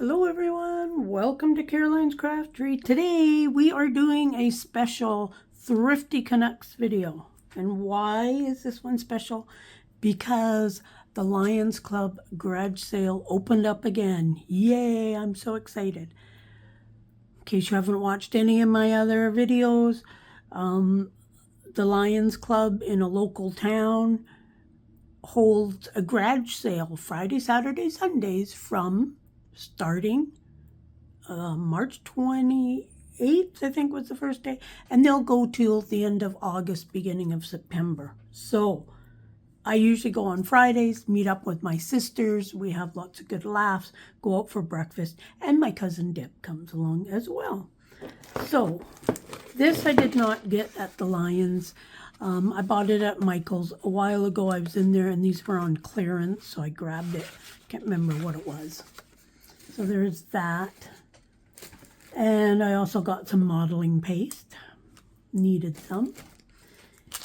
Hello everyone, welcome to Caroline's Craftery. Today we are doing a special Thrifty Canucks video. And why is this one special? Because the Lions Club garage sale opened up again. Yay, I'm so excited. In case you haven't watched any of my other videos, the Lions Club in a local town holds a garage sale Friday, Saturday, Sundays from starting March 28th, I think was the first day, and they'll go till the end of August, beginning of September. So I usually go on Fridays, meet up with my sisters, we have lots of good laughs, go out for breakfast, and my cousin Deb comes along as well. So this I did not get at the Lions. I bought it at Michael's a while ago. I was in there and these were on clearance, so I grabbed it. Can't remember what it was. So there's that. And I also got some modeling paste. Needed some.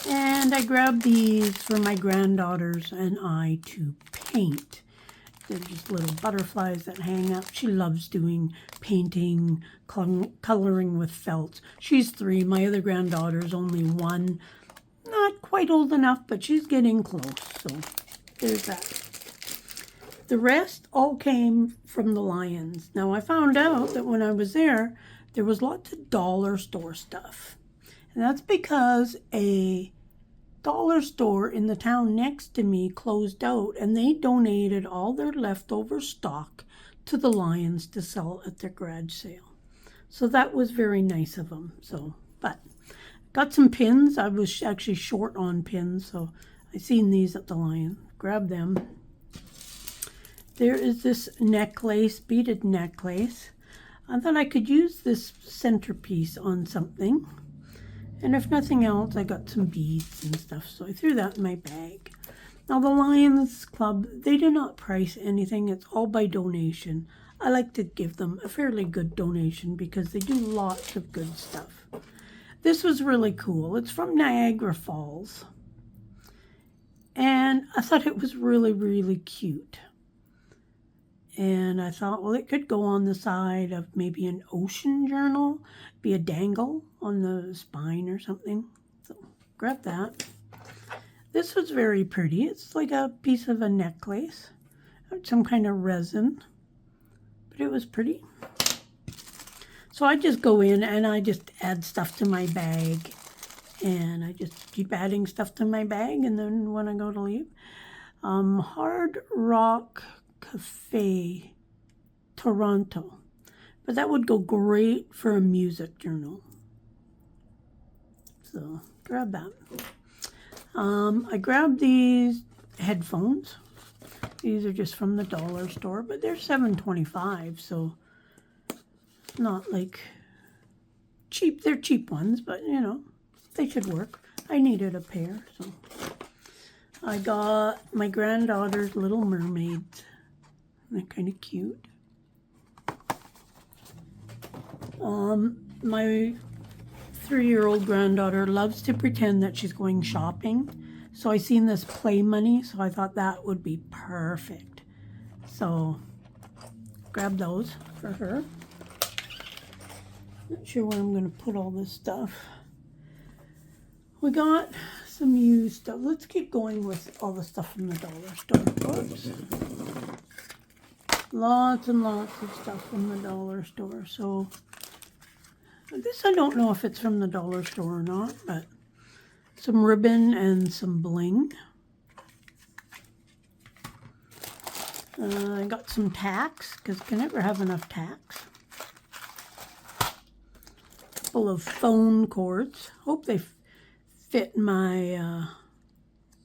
And I grabbed these for my granddaughters and I to paint. They're just little butterflies that hang up. She loves doing painting, coloring with felt. She's 3. My other granddaughter is only 1. Not quite old enough, but she's getting close. So there's that. The rest all came from the Lions. Now, I found out that when I was there, there was lots of dollar store stuff. And that's because a dollar store in the town next to me closed out, and they donated all their leftover stock to the Lions to sell at their garage sale. So that was very nice of them. But got some pins. I was actually short on pins, so I seen these at the Lions. Grabbed them. There is this necklace, beaded necklace. I thought I could use this centerpiece on something. And if nothing else, I got some beads and stuff, so I threw that in my bag. Now, the Lions Club, they do not price anything. It's all by donation. I like to give them a fairly good donation because they do lots of good stuff. This was really cool. It's from Niagara Falls. And I thought it was really, really cute. And I thought, well, it could go on the side of maybe an ocean journal, be a dangle on the spine or something. So grab that. This was very pretty. It's like a piece of a necklace, some kind of resin, but it was pretty. So I just go in and I just add stuff to my bag, and I just keep adding stuff to my bag, and then when I go to leave, Hard Rock Cafe, Toronto. But that would go great for a music journal. So grab that. I grabbed these headphones. These are just from the dollar store, but they're $7.25, so not like cheap. They're cheap ones, but you know, they should work. I needed a pair, so I got my granddaughter's Little Mermaids. They're kind of cute. My 3-year-old granddaughter loves to pretend that she's going shopping. So I seen this play money, so I thought that would be perfect. So grab those for her. Not sure where I'm going to put all this stuff. We got some used stuff. Let's keep going with all the stuff from the dollar store. Oops. Lots and lots of stuff from the dollar store. So this, I don't know if it's from the dollar store or not, but some ribbon and some bling. I got some tacks, because I can never have enough tacks. A couple of phone cords. Hope they fit my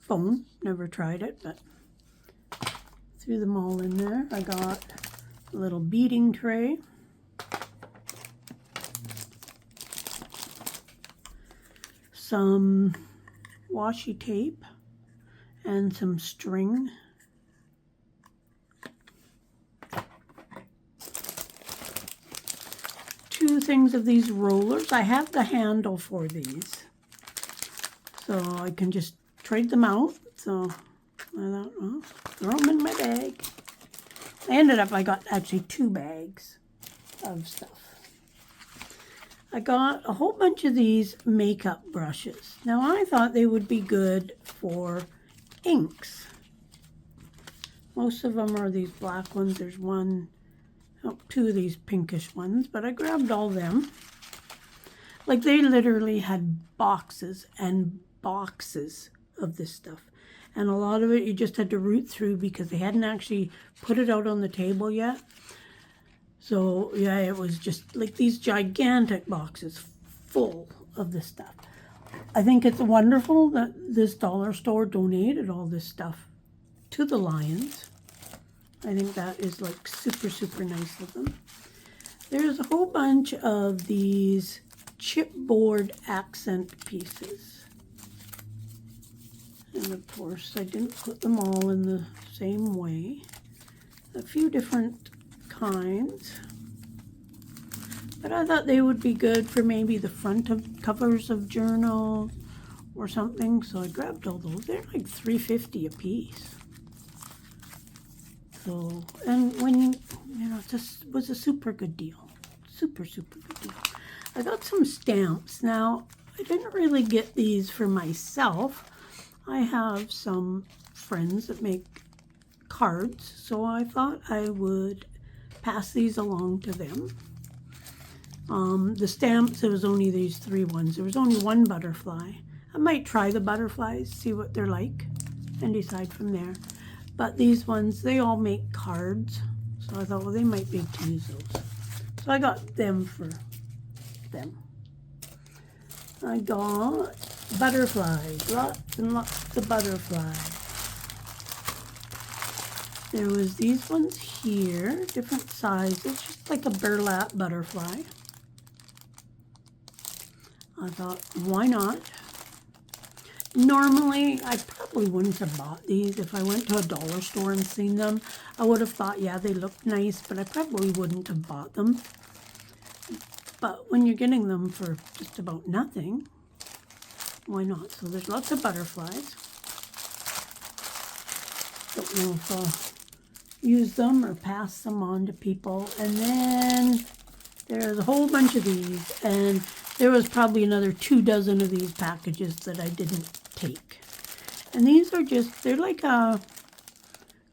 phone. Never tried it, but threw them all in there. I got a little beading tray. Some washi tape and some string. Two things of these rollers. I have the handle for these, so I can just trade them out. So I don't know, throw them in my bag. I got actually 2 bags of stuff. I got a whole bunch of these makeup brushes. Now I thought they would be good for inks. Most of them are these black ones. There's 2 of these pinkish ones, but I grabbed all them. Like, they literally had boxes and boxes of this stuff. And a lot of it you just had to root through because they hadn't actually put it out on the table yet. So, yeah, it was just like these gigantic boxes full of this stuff. I think it's wonderful that this dollar store donated all this stuff to the Lions. I think that is like super, super nice of them. There's a whole bunch of these chipboard accent pieces. And of course, I didn't put them all in the same way. A few different kinds. But I thought they would be good for maybe the front of covers of journal or something. So I grabbed all those. They're like $3.50 a piece. So, and when it just was a super good deal. Super, super good deal. I got some stamps. Now, I didn't really get these for myself. I have some friends that make cards, so I thought I would pass these along to them. The stamps, there was only these 3 ones. There was only 1 butterfly. I might try the butterflies, see what they're like, and decide from there. But these ones, they all make cards, so I thought, well, they might be able to use those. So I got them for them. I got butterflies, lots and lots of butterflies. There was these ones here, different sizes, just like a burlap butterfly. I thought, why not? Normally, I probably wouldn't have bought these. If I went to a dollar store and seen them, I would have thought, yeah, they looked nice, but I probably wouldn't have bought them. But when you're getting them for just about nothing, why not? So there's lots of butterflies. Don't know if I'll use them or pass them on to people. And then there's a whole bunch of these, and there was probably another 2 dozen of these packages that I didn't take. And these are just, they're like a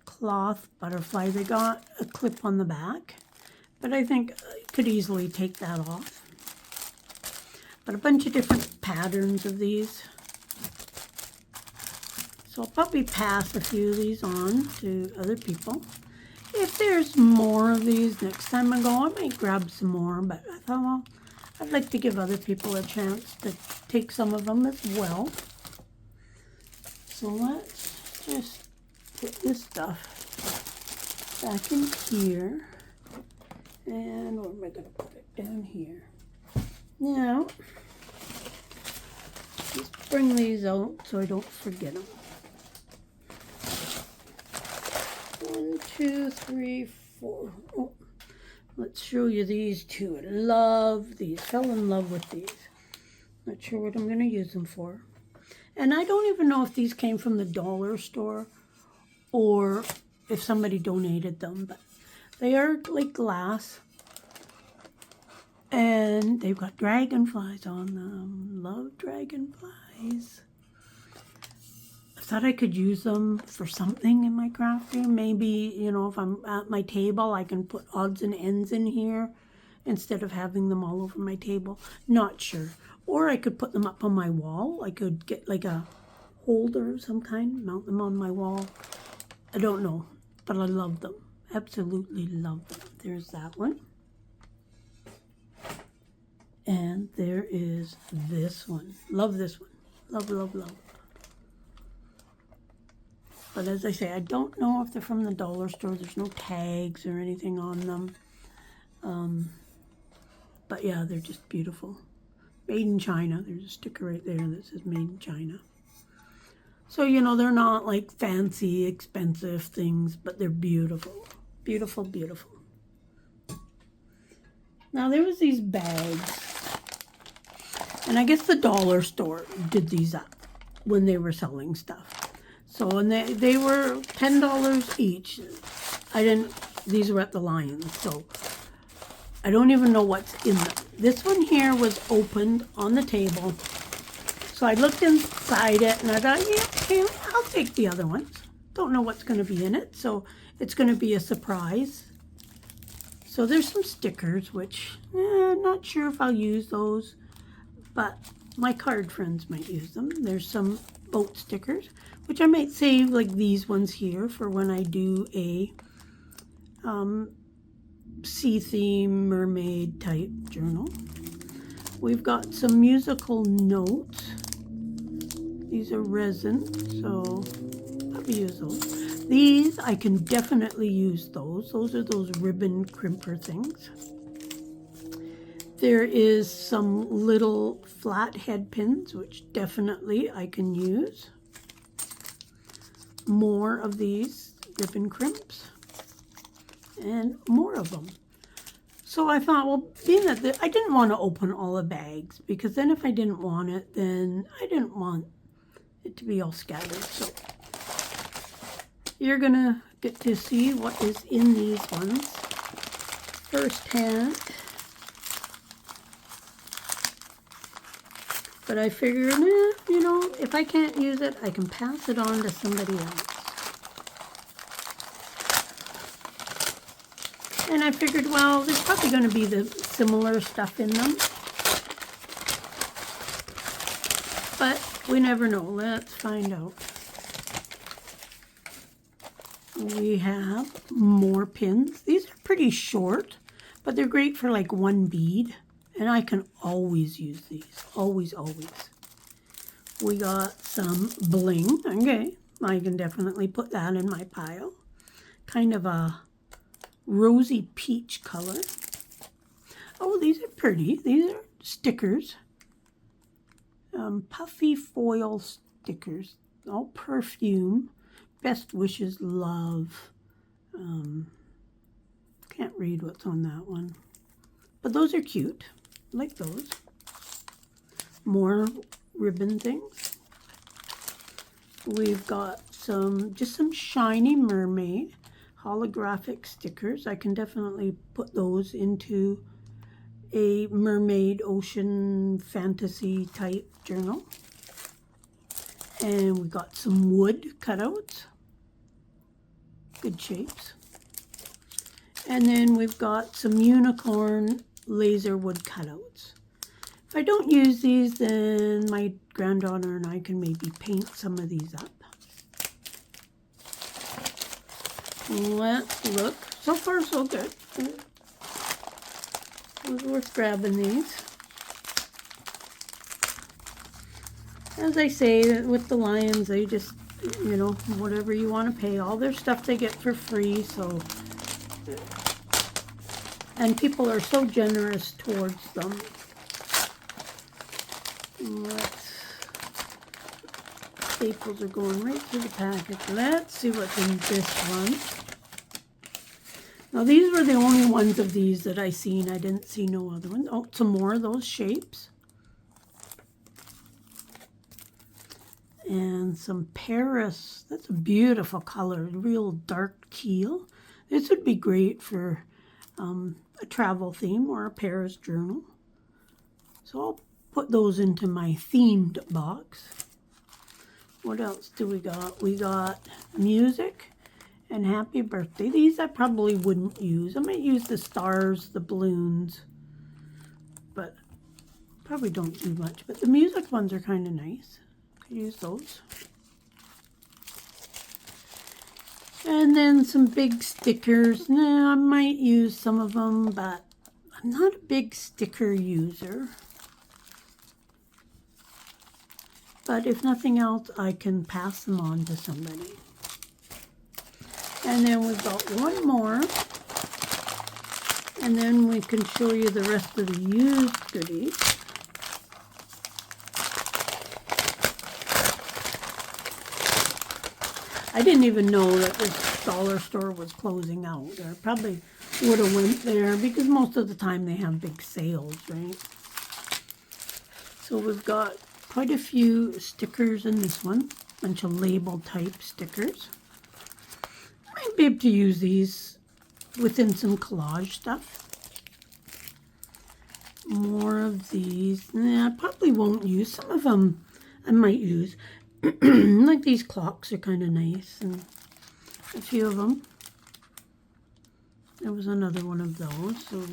cloth butterfly. They got a clip on the back, but I think I could easily take that off. But a bunch of different patterns of these. So I'll probably pass a few of these on to other people. If there's more of these next time I go, I might grab some more, but I thought, well, I'd like to give other people a chance to take some of them as well. So let's just put this stuff back in here. And where am I going to put it? Down here. Now, just bring these out so I don't forget them. 1, 2, 3, 4. Oh. Let's show you these 2. I love these. Fell in love with these. Not sure what I'm going to use them for. And I don't even know if these came from the dollar store or if somebody donated them. But they are like glass. And they've got dragonflies on them. Love dragonflies. I thought I could use them for something in my crafting. Maybe, if I'm at my table, I can put odds and ends in here instead of having them all over my table. Not sure. Or I could put them up on my wall. I could get like a holder of some kind, mount them on my wall. I don't know, but I love them. Absolutely love them. There's that one. And there is this one. Love this one. Love, love, love. But as I say, I don't know if they're from the dollar store. There's no tags or anything on them. But yeah, they're just beautiful. Made in China. There's a sticker right there that says Made in China. So, they're not like fancy, expensive things, but they're beautiful. Beautiful, beautiful. Now, there was these bags. And I guess the dollar store did these up when they were selling stuff. So, and they were $10 each. I didn't these were at the Lions, so I don't even know what's in them. This one here was opened on the table. So I looked inside it and I thought, yeah, okay, I'll take the other ones. Don't know what's going to be in it, so it's going to be a surprise. So there's some stickers, which not sure if I'll use those, but my card friends might use them. There's some boat stickers, which I might save, like these ones here, for when I do a sea theme mermaid type journal. We've got some musical notes. These are resin, so I'll use those. These, I can definitely use those. Those are those ribbon crimper things. There is some little flat head pins, which definitely I can use. More of these ribbon crimps. And more of them. So I thought, well, being that I didn't want to open all the bags, because then if I didn't want it, then I didn't want it to be all scattered. So you're gonna get to see what is in these ones firsthand. But I figured, you know, if I can't use it, I can pass it on to somebody else. And I figured, well, there's probably going to be the similar stuff in them. But we never know. Let's find out. We have more pins. These are pretty short, but they're great for like one bead. And I can always use these. Always, always. We got some bling. Okay, I can definitely put that in my pile. Kind of a rosy peach color. Oh, these are pretty. These are stickers. Puffy foil stickers. All perfume. Best wishes, love. Can't read what's on that one. But those are cute. I like those. More ribbon things. We've got just some shiny mermaid holographic stickers. I can definitely put those into a mermaid ocean fantasy type journal. And we got some wood cutouts. Good shapes. And then we've got some unicorn laser wood cutouts. If I don't use these, then my granddaughter and I can maybe paint some of these up. Let's look. So far, so good. It was worth grabbing these. As I say, with the Lions, they just, you know, whatever you want to pay. All their stuff they get for free, so. And people are so generous towards them. Staples are going right through the package. Let's see what's in this one. Now these were the only ones of these that I seen. I didn't see no other ones. Oh, some more of those shapes. And some Paris. That's a beautiful color. Real dark teal. This would be great for a travel theme or a Paris journal. So I'll put those into my themed box. What else do we got? We got music and happy birthday. These I probably wouldn't use. I might use the stars, the balloons, but probably don't do much. But the music ones are kind of nice. Could use those. And then some big stickers. Nah, I might use some of them, but I'm not a big sticker user. But if nothing else, I can pass them on to somebody. And then we've got one more. And then we can show you the rest of the used goodies. I didn't even know that this dollar store was closing out. I probably would have went there because most of the time they have big sales, right? So we've got quite a few stickers in this one. A bunch of label type stickers. I might be able to use these within some collage stuff. More of these. I probably won't use. Some of them I might use. Like these clocks are kind of nice, and a few of them. There was another one of those. So,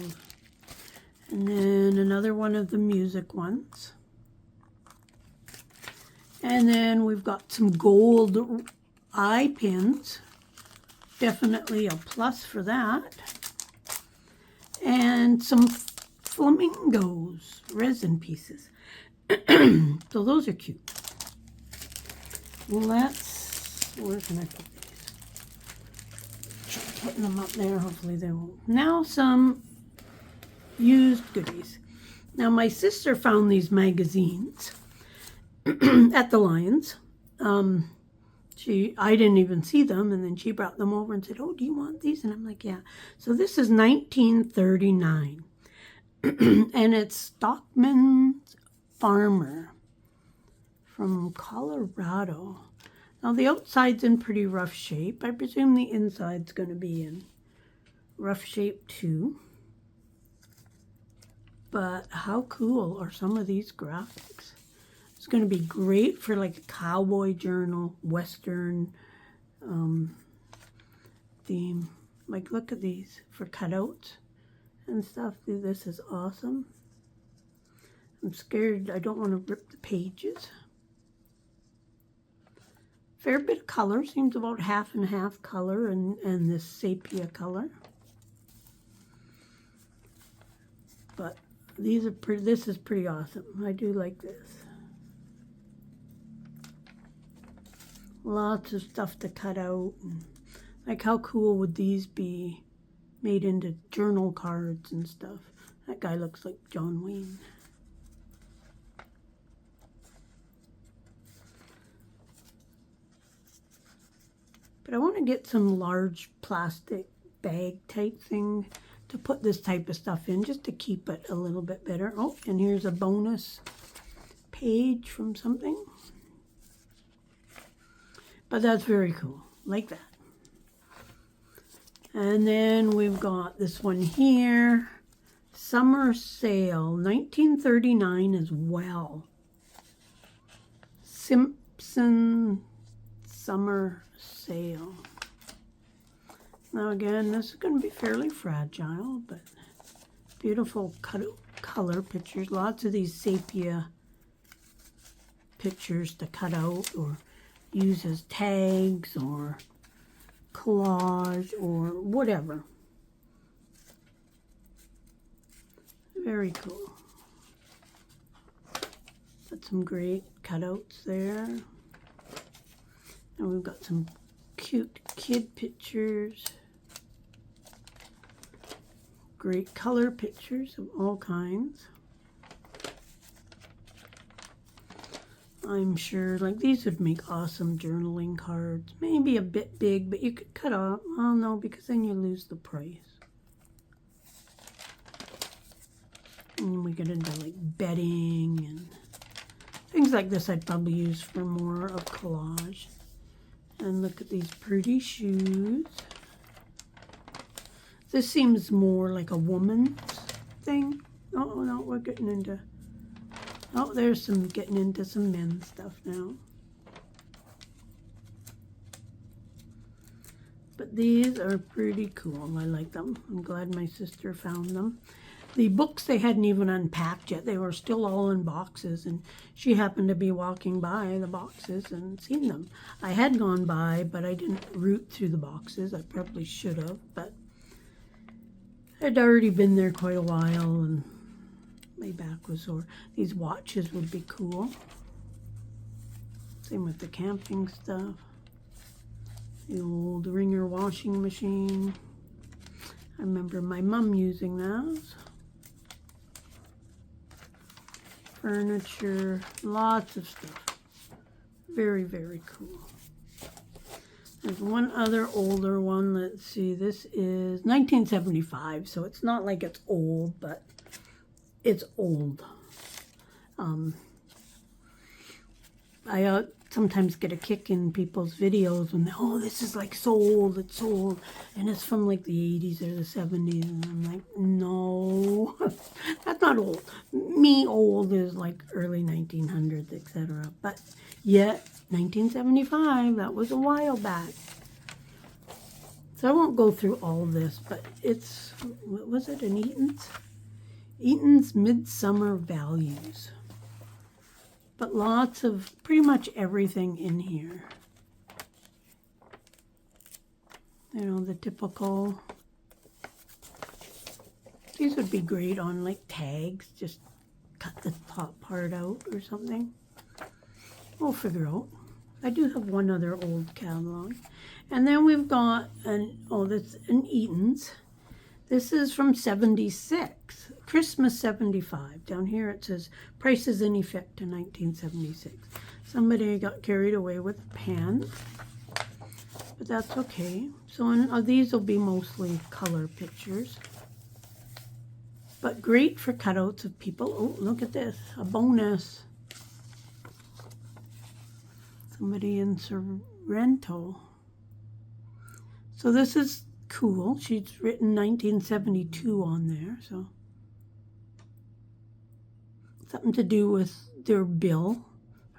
and then another one of the music ones. And then we've got some gold eye pins. Definitely a plus for that. And some flamingos, resin pieces. So those are cute. Where can I put these? Putting them up there, hopefully they won't. Now some used goodies. Now my sister found these magazines at the Lions. I didn't even see them, and then she brought them over and said, "Oh, do you want these?" And I'm like, "Yeah." So this is 1939, and it's Stockman's Farmer from Colorado. Now the outside's in pretty rough shape. I presume the inside's going to be in rough shape too. But how cool are some of these graphics? It's going to be great for like a cowboy journal, Western theme. Like, look at these for cutouts and stuff. This is awesome. I'm scared. I don't want to rip the pages. Fair bit of color. Seems about half and half color and this sepia color. But these are pretty. This is pretty awesome. I do like this. Lots of stuff to cut out. And like, how cool would these be made into journal cards and stuff? That guy looks like John Wayne. But I want to get some large plastic bag type thing to put this type of stuff in, just to keep it a little bit better. Oh, and here's a bonus page from something. But that's very cool, like that. And then we've got this one here, Summer Sale, 1939 as well. Simpson Summer Sale. Now again, this is going to be fairly fragile, but beautiful color pictures. Lots of these sepia pictures to cut out or use as tags or collage or whatever. Very cool. Got some great cutouts there. And we've got some cute kid pictures. Great color pictures of all kinds. I'm sure, like, these would make awesome journaling cards. Maybe a bit big, but you could cut off. Oh no, because then you lose the price. And we get into like bedding and things like this. I'd probably use for more of collage. And look at these pretty shoes. This seems more like a woman's thing. Oh no, we're getting into... Oh, there's some getting into some men's stuff now. But these are pretty cool. I like them. I'm glad my sister found them. The books they hadn't even unpacked yet. They were still all in boxes, and she happened to be walking by the boxes and seen them. I had gone by, but I didn't root through the boxes. I probably should have, but I'd already been there quite a while, and my back was sore. These watches would be cool. Same with the camping stuff. The old Ringer washing machine. I remember my mom using those. Furniture, lots of stuff. Very, very cool. There's one other older one. Let's see, this is 1975, so it's not like it's old, but it's old. sometimes get a kick in people's videos when they, oh, this is like so old, it's so old, and it's from like the 80s or the 70s, and I'm like, no, that's not old. Me old is like early 1900s, etc. But yet 1975, that was a while back. So I won't go through all this, but it's, what was it, an Eaton's? Eaton's Midsummer Values. But lots of, pretty much everything in here. You know, the typical, these would be great on like tags, just cut the top part out or something. We'll figure out. I do have one other old catalog. And then we've got an, oh, that's an Eaton's. This is from 76, Christmas 75. Down here it says prices in effect to 1976. Somebody got carried away with a pen, but that's okay. So these will be mostly color pictures, but great for cutouts of people. Oh, look at this, a bonus. Somebody in Sorrento. So this is cool. She's written 1972 on there, so something to do with their bill.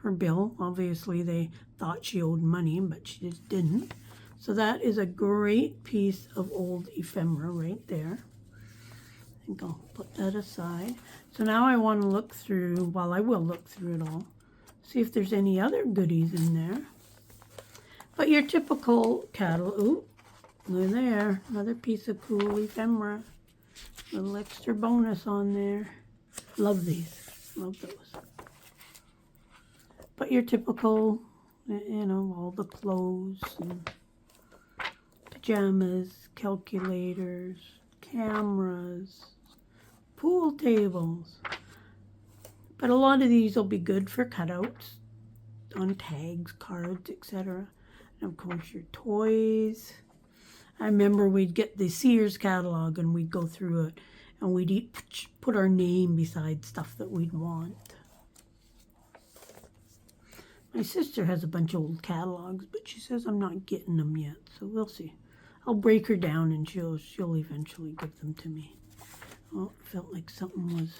Her bill. Obviously, they thought she owed money, but she just didn't. So that is a great piece of old ephemera right there. I think I'll put that aside. So now I want to look through, well, I will look through it all, see if there's any other goodies in there. But your typical catalog. Ooh, look there, another piece of cool ephemera. Little extra bonus on there. Love these, love those. But your typical, you know, all the clothes and pajamas, calculators, cameras, pool tables. But a lot of these will be good for cutouts on tags, cards, etc. And of course your toys. I remember we'd get the Sears catalog and we'd go through it and we'd put our name beside stuff that we'd want. My sister has a bunch of old catalogs, but she says I'm not getting them yet, so we'll see. I'll break her down and she'll eventually give them to me. Oh, it felt like something was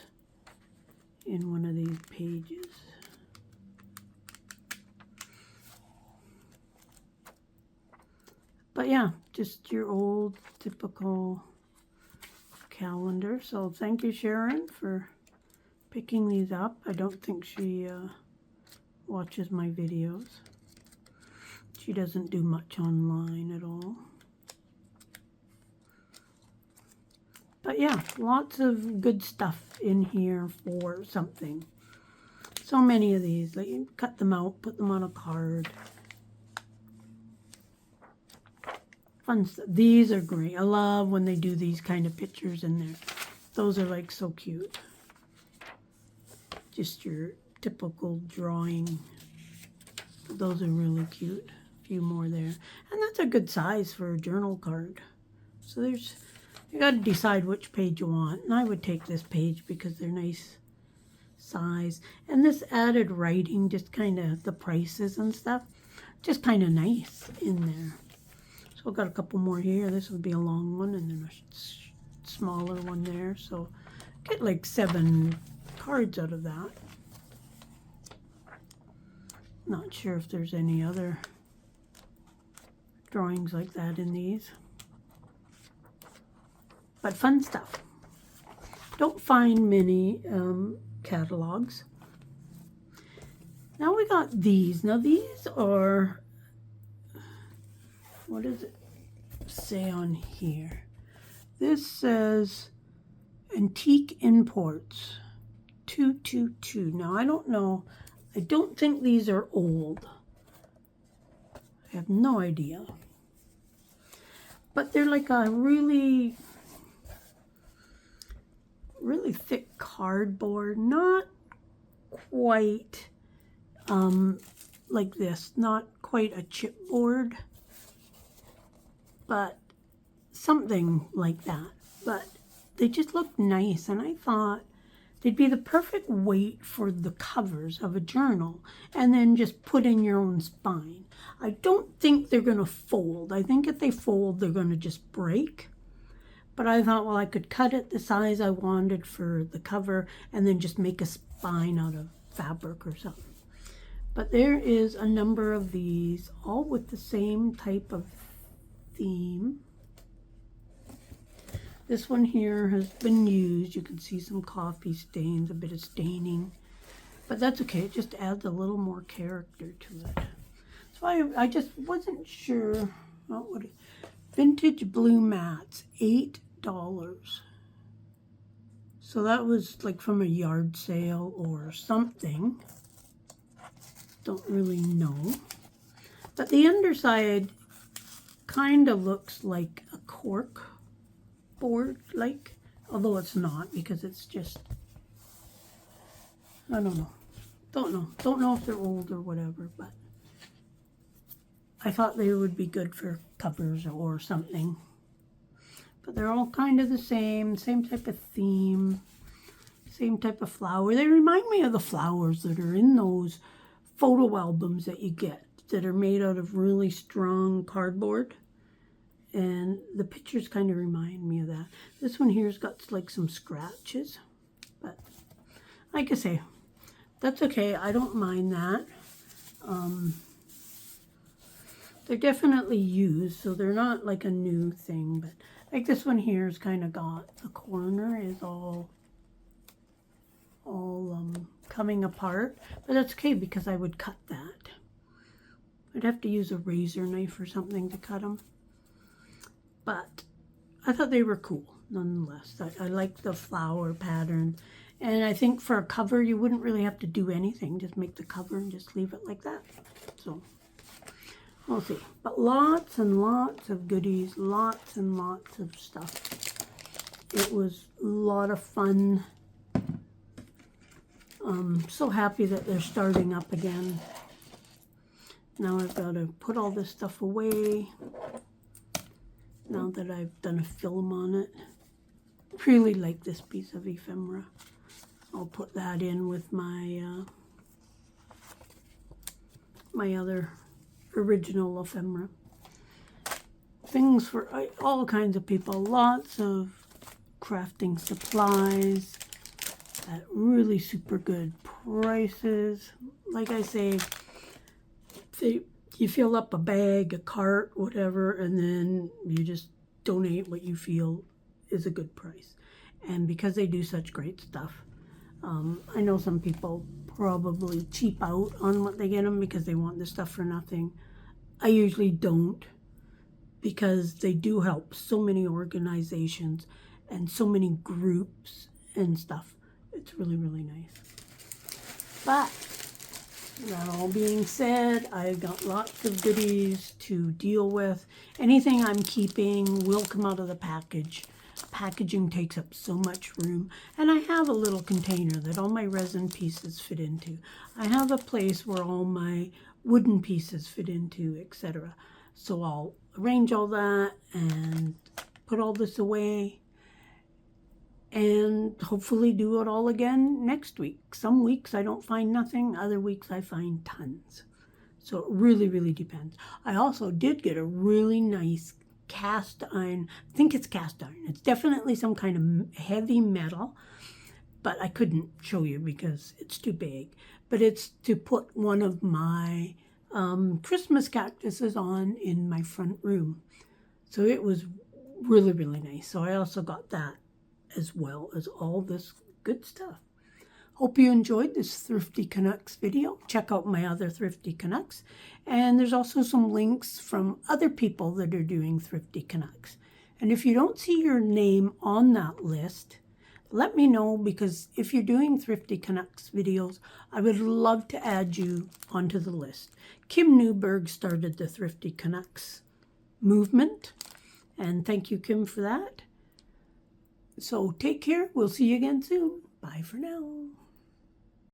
in one of these pages. But yeah, just your old typical calendar. So thank you, Sharon, for picking these up. I don't think she watches my videos. She doesn't do much online at all. But yeah, lots of good stuff in here for something. So many of these, like you cut them out, put them on a card. Fun stuff. These are great. I love when they do these kind of pictures in there. Those are like so cute. Just your typical drawing. Those are really cute. A few more there. And that's a good size for a journal card. So there's, you got to decide which page you want. And I would take this page because they're nice size. And this added writing, just kind of the prices and stuff, just kind of nice in there. So I've got a couple more here. This would be a long one and then a smaller one there. So get like 7 cards out of that. Not sure if there's any other drawings like that in these. But fun stuff. Don't find many catalogs. Now we got these. Now these are, what does it say on here? This says Antique Imports 222. Now I don't know. I don't think these are old. I have no idea. But they're like a really thick cardboard. Not quite like this. Not quite a chipboard. But something like that. But they just look nice. And I thought They'd be the perfect weight for the covers of a journal, and then just put in your own spine. I don't think they're going to fold. I think if they fold, they're going to just break. But I thought, well, I could cut it the size I wanted for the cover and then just make a spine out of fabric or something. But there is a number of these, all with the same type of theme. This one here has been used. You can see some coffee stains, a bit of staining. But that's okay. It just adds a little more character to it. So I just wasn't sure. Oh, vintage blue mats, $8. So that was like from a yard sale or something. Don't really know. But the underside kind of looks like a cork board, like, although it's not, because it's just, I don't know if they're old or whatever, but I thought they would be good for covers or something. But they're all kind of the same type of theme, same type of flower. They remind me of the flowers that are in those photo albums that you get that are made out of really strong cardboard. And the pictures kind of remind me of that. This one here's got like some scratches. But like I say, that's okay. I don't mind that. They're definitely used, so they're not like a new thing. But like this one here's kind of got, the corner is all coming apart. But that's okay because I would cut that. I'd have to use a razor knife or something to cut them. But I thought they were cool, nonetheless. I like the flower pattern. And I think for a cover, you wouldn't really have to do anything. Just make the cover and just leave it like that. So, we'll see. But lots and lots of goodies. Lots and lots of stuff. It was a lot of fun. So happy that they're starting up again. Now I've got to put all this stuff away. Now that I've done a film on it. Really like this piece of ephemera. I'll put that in with my my other original ephemera. Things for all kinds of people. Lots of crafting supplies at really super good prices. Like I say, you fill up a bag, a cart, whatever, and then you just donate what you feel is a good price. And because they do such great stuff, I know some people probably cheap out on what they get them because they want this stuff for nothing. I usually don't, because they do help so many organizations and so many groups and stuff. It's really, really nice. But that all being said, I've got lots of goodies to deal with. Anything I'm keeping will come out of the package. Packaging takes up so much room. And I have a little container that all my resin pieces fit into. I have a place where all my wooden pieces fit into, etc. So I'll arrange all that and put all this away. And hopefully do it all again next week. Some weeks I don't find nothing. Other weeks I find tons. So it really, really depends. I also did get a really nice cast iron. I think it's cast iron. It's definitely some kind of heavy metal. But I couldn't show you because it's too big. But it's to put one of my Christmas cactuses on in my front room. So it was really, really nice. So I also got that, as well as all this good stuff. Hope you enjoyed this Thrifty Canucks video. Check out my other Thrifty Canucks. And there's also some links from other people that are doing Thrifty Canucks. And if you don't see your name on that list, let me know, because if you're doing Thrifty Canucks videos, I would love to add you onto the list. Kim Newberg started the Thrifty Canucks movement. And thank you, Kim, for that. So take care. We'll see you again soon. Bye for now.